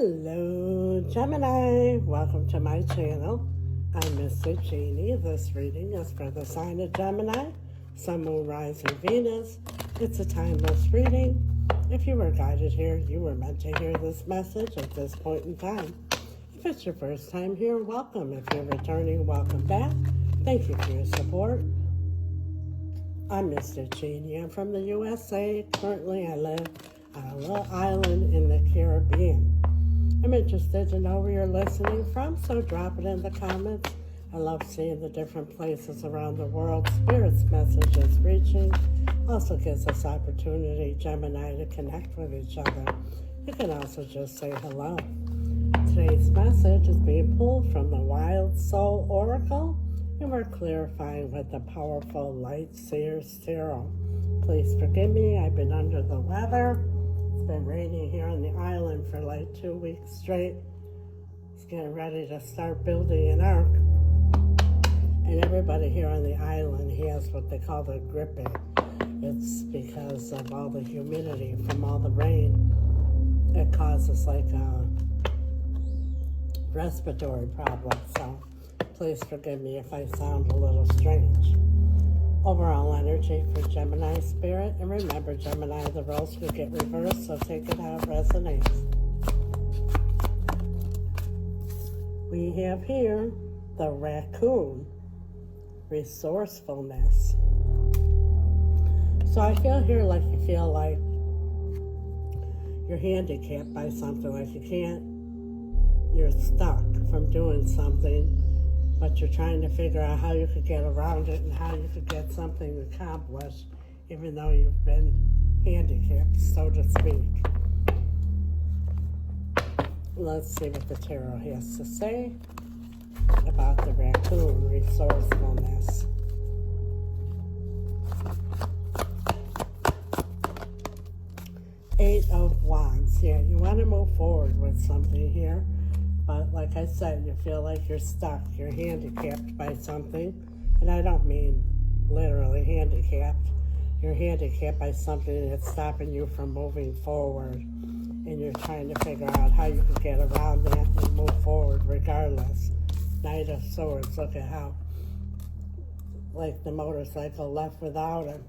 Hello, Gemini. Welcome to my channel. I'm Mr. Jeanne. This reading is for the sign of Gemini, Sun, Moon, Rising, Venus. It's a timeless reading. If you were guided here, you were meant to hear this message at this point in time. If it's your first time here, welcome. If you're returning, welcome back. Thank you for your support. I'm Mr. Jeanne. I'm from the USA. Currently, I live on a little island in the Caribbean. I'm interested to know where you're listening from, so drop it in the comments. I love seeing the different places around the world. Spirit's message is reaching. Also gives us opportunity, Gemini, to connect with each other. You can also just say hello. Today's message is being pulled from the Wild Soul Oracle, and we're clarifying with the powerful Light Seers Tarot. Please forgive me, I've been under the weather. It's been raining here on the island for like 2 weeks straight. It's getting ready to start building an ark. And everybody here on the island has what they call the gripping. It's because of all the humidity from all the rain. It causes like a respiratory problem. So please forgive me if I sound a little strange. Overall energy for Gemini spirit. And remember, Gemini, the roles could get reversed, so take it how it resonates. We have here the raccoon, resourcefulness. So I feel here like you feel like you're handicapped by something, like you're stuck from doing something, but you're trying to figure out how you could get around it and how you could get something accomplished, even though you've been handicapped, so to speak. Let's see what the tarot has to say about the raccoon, resourcefulness. Eight of Wands. Yeah, you want to move forward with something here. But like I said, you feel like you're stuck, you're handicapped by something. And I don't mean literally handicapped. You're handicapped by something that's stopping you from moving forward. And you're trying to figure out how you can get around that and move forward regardless. Knight of Swords, look at how, like the motorcycle left without him.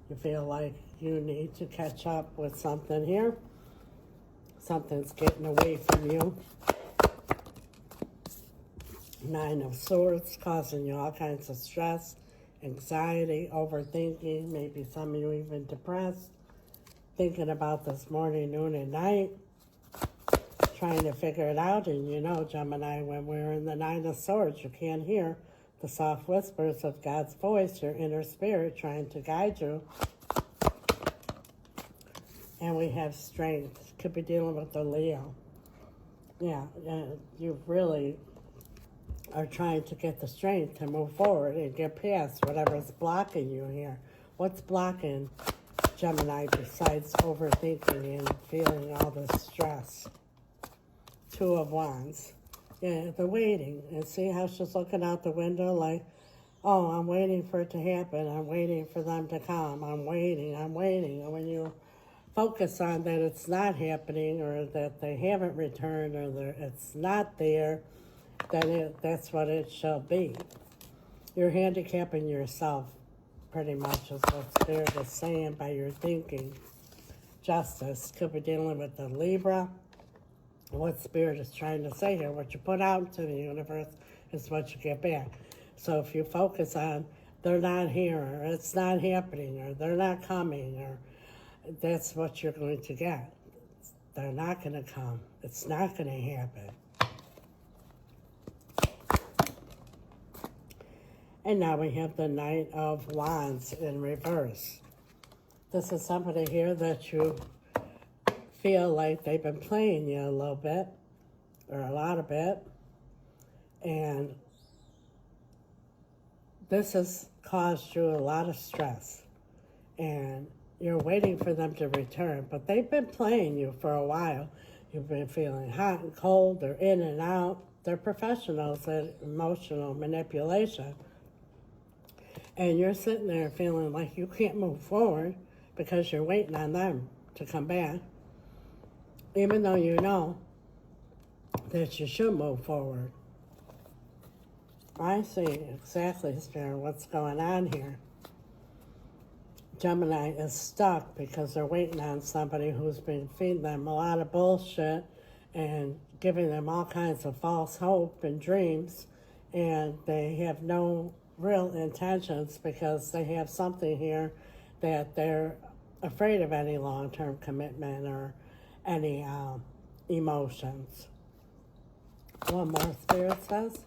You feel like you need to catch up with something here. Something's getting away from you. Nine of Swords, causing you all kinds of stress, anxiety, overthinking, maybe some of you even depressed, thinking about this morning, noon, and night, trying to figure it out. And you know, Gemini, when we're in the Nine of Swords, you can't hear the soft whispers of God's voice, your inner spirit trying to guide you. And we have strength. Could be dealing with the Leo. Yeah, you really are trying to get the strength to move forward and get past whatever's blocking you here. What's blocking Gemini besides overthinking and feeling all this stress? Two of Wands. Yeah, the waiting. And see how she's looking out the window like, oh, I'm waiting for it to happen. I'm waiting for them to come. I'm waiting. And when you focus on that it's not happening, or that they haven't returned, or it's not there, then that's what it shall be. You're handicapping yourself, pretty much, is what Spirit is saying by your thinking. Justice. Could be dealing with the Libra. What Spirit is trying to say here, what you put out into the universe is what you get back. So if you focus on they're not here, or it's not happening, or they're not coming, or that's what you're going to get. They're not going to come. It's not going to happen. And now we have the Knight of Wands in reverse. This is somebody here that you feel like they've been playing you a little bit, or a lot of it. And this has caused you a lot of stress. And you're waiting for them to return, but they've been playing you for a while. You've been feeling hot and cold. They're in and out. They're professionals at emotional manipulation. And you're sitting there feeling like you can't move forward because you're waiting on them to come back. Even though you know that you should move forward. I see exactly, Spirit, what's going on here. Gemini is stuck because they're waiting on somebody who's been feeding them a lot of bullshit and giving them all kinds of false hope and dreams, and they have no real intentions because they have something here that they're afraid of any long-term commitment or any emotions. One more, Spirit says.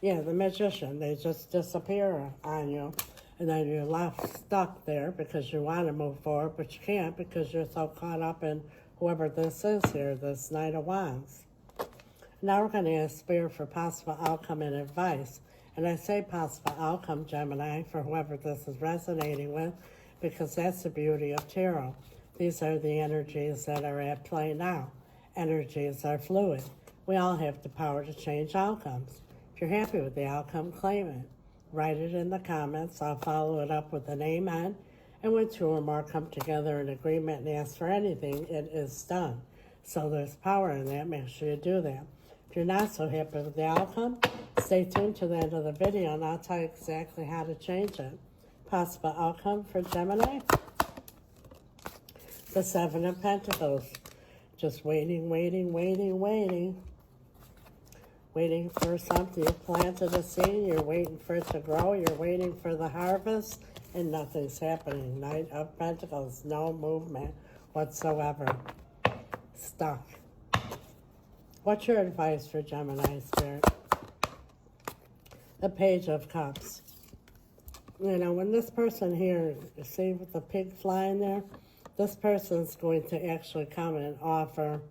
Yeah, the Magician, they just disappear on you. And then you're left stuck there because you want to move forward, but you can't because you're so caught up in whoever this is here, this Knight of Wands. Now we're going to ask Spirit for possible outcome and advice. And I say possible outcome, Gemini, for whoever this is resonating with, because that's the beauty of tarot. These are the energies that are at play now. Energies are fluid. We all have the power to change outcomes. If you're happy with the outcome, claim it. Write it in the comments. I'll follow it up with an amen. And when two or more come together in agreement and ask for anything, it is done. So there's power in that. Make sure you do that. If you're not so happy with the outcome, stay tuned to the end of the video and I'll tell you exactly how to change it. Possible outcome for Gemini. The Seven of Pentacles. Just waiting, waiting, waiting, waiting. Waiting for something. You planted a seed, you're waiting for it to grow, you're waiting for the harvest, and nothing's happening. Knight of Pentacles, no movement whatsoever. Stuck. What's your advice for Gemini, Spirit? The Page of Cups. You know, when this person here, you see with the pig flying there, this person's going to actually come and offer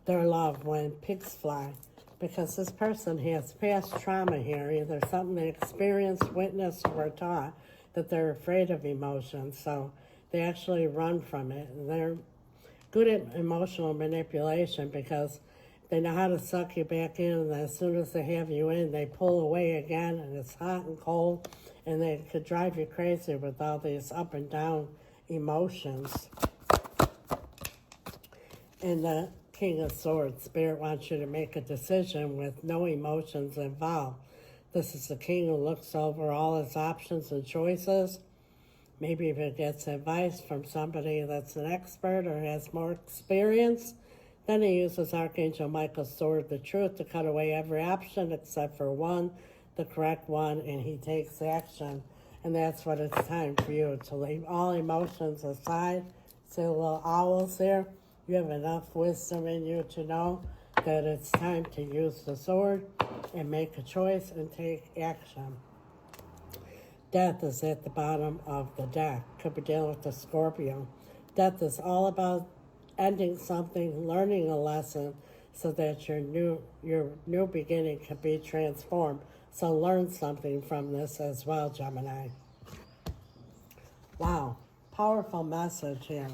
their love when pigs fly. Because this person has past trauma here, either something they experienced, witnessed, or taught, that they're afraid of emotions. So they actually run from it. And they're good at emotional manipulation because they know how to suck you back in. And as soon as they have you in, they pull away again. And it's hot and cold. And they could drive you crazy with all these up and down emotions. And the King of Swords, Spirit wants you to make a decision with no emotions involved. This is the king who looks over all his options and choices. Maybe if he gets advice from somebody that's an expert or has more experience, then he uses Archangel Michael's sword, the truth, to cut away every option except for one, the correct one, and he takes action. And that's what it's time for you, to leave all emotions aside. See the little owls there? You have enough wisdom in you to know that it's time to use the sword and make a choice and take action. Death is at the bottom of the deck. Could be dealing with the Scorpio. Death is all about ending something, learning a lesson, so that your new beginning can be transformed. So learn something from this as well, Gemini. Wow, powerful message here.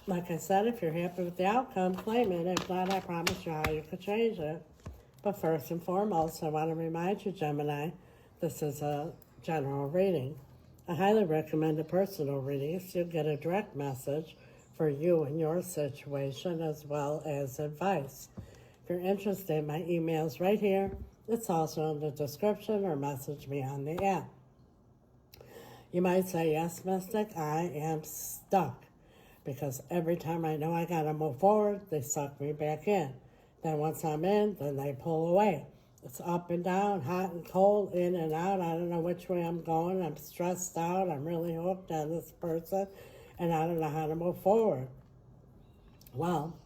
Like I said, if you're happy with the outcome, claim it. If not, I promise you how you could change it. But first and foremost, I want to remind you, Gemini, this is a general reading. I highly recommend a personal reading so you'll get a direct message for you and your situation as well as advice. If you're interested, my email's right here. It's also in the description, or message me on the app. You might say, yes, Mystic, I am stuck. Because every time I know I got to move forward, they suck me back in. Then once I'm in, then they pull away. It's up and down, hot and cold, in and out. I don't know which way I'm going. I'm stressed out. I'm really hooked on this person, and I don't know how to move forward. Well,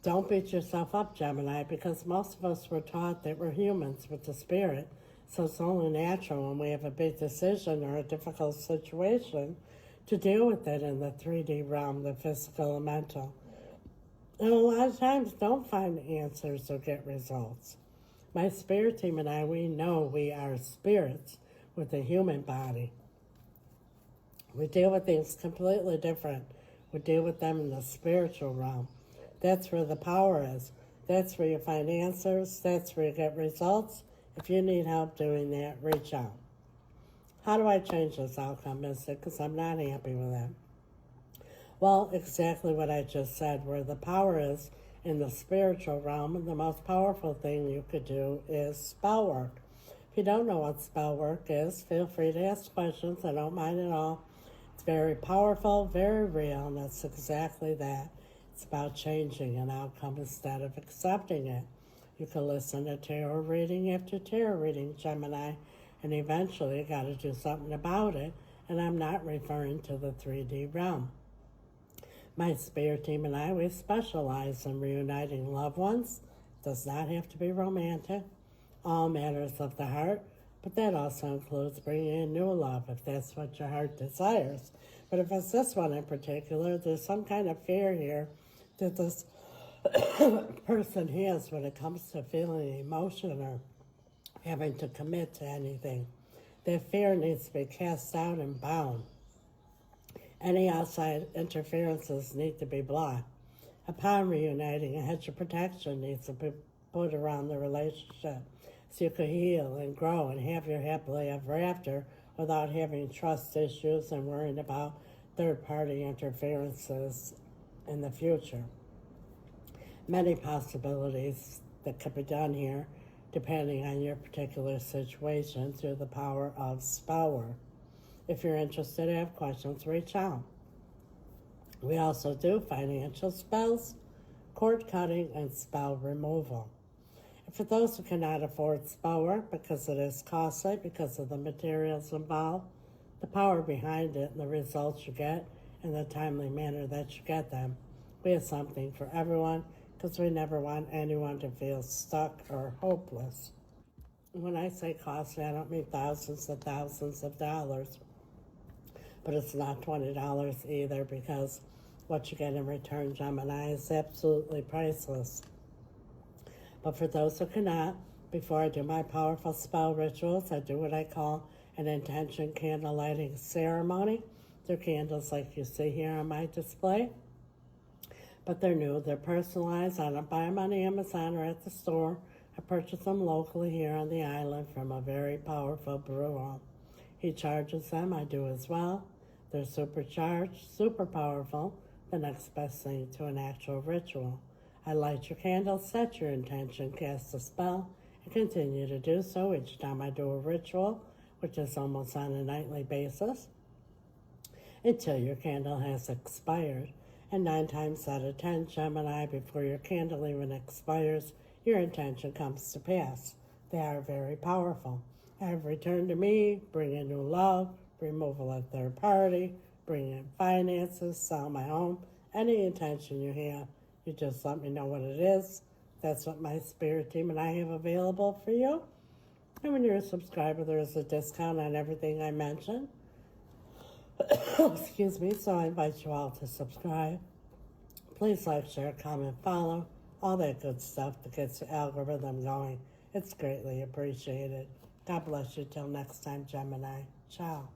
don't beat yourself up, Gemini, because most of us were taught that we're humans with the spirit. So it's only natural when we have a big decision or a difficult situation to deal with it in the 3D realm, the physical and mental. And a lot of times don't find answers or get results. My spirit team and I, we know we are spirits with a human body. We deal with things completely different. We deal with them in the spiritual realm. That's where the power is. That's where you find answers. That's where you get results. If you need help doing that, reach out. How do I change this outcome, Mystic? Because I'm not happy with it. Well, exactly what I just said, where the power is in the spiritual realm, and the most powerful thing you could do is spell work. If you don't know what spell work is, feel free to ask questions. I don't mind at all. It's very powerful, very real, and it's exactly that. It's about changing an outcome instead of accepting it. You can listen to tarot reading after tarot reading, Gemini, and eventually you got to do something about it. And I'm not referring to the 3D realm. My spirit team and I, we specialize in reuniting loved ones. It does not have to be romantic. All matters of the heart, but that also includes bringing in new love if that's what your heart desires. But if it's this one in particular, there's some kind of fear here that this person has when it comes to feeling emotion or having to commit to anything. That fear needs to be cast out and bound. Any outside interferences need to be blocked. Upon reuniting, a hedge of protection needs to be put around the relationship so you can heal and grow and have your happily ever after without having trust issues and worrying about third-party interferences in the future. Many possibilities that could be done here depending on your particular situation through the power of spell work. If you're interested and have questions, reach out. We also do financial spells, cord cutting, and spell removal. And for those who cannot afford spell work because it is costly, because of the materials involved, the power behind it, and the results you get, and the timely manner that you get them, we have something for everyone because we never want anyone to feel stuck or hopeless. When I say costly, I don't mean thousands of dollars. But it's not $20 either because what you get in return, Gemini, is absolutely priceless. But for those who cannot, before I do my powerful spell rituals, I do what I call an intention candle lighting ceremony. They're candles like you see here on my display. But they're new, they're personalized. I don't buy them on Amazon or at the store. I purchase them locally here on the island from a very powerful brewer. He charges them, I do as well. They're supercharged, super powerful, the next best thing to an actual ritual. I light your candle, set your intention, cast a spell, and continue to do so each time I do a ritual, which is almost on a nightly basis, until your candle has expired. And 9 times out of 10, Gemini, before your candle even expires, your intention comes to pass. They are very powerful. Have returned to me, bring in new love, removal of third party, bring in finances, sell my home, any intention you have, you just let me know what it is. That's what my spirit team and I have available for you. And when you're a subscriber, there is a discount on everything I mentioned. Excuse me, so I invite you all to subscribe. Please like, share, comment, follow, all that good stuff that gets the algorithm going. It's greatly appreciated. God bless you till next time, Gemini. Ciao.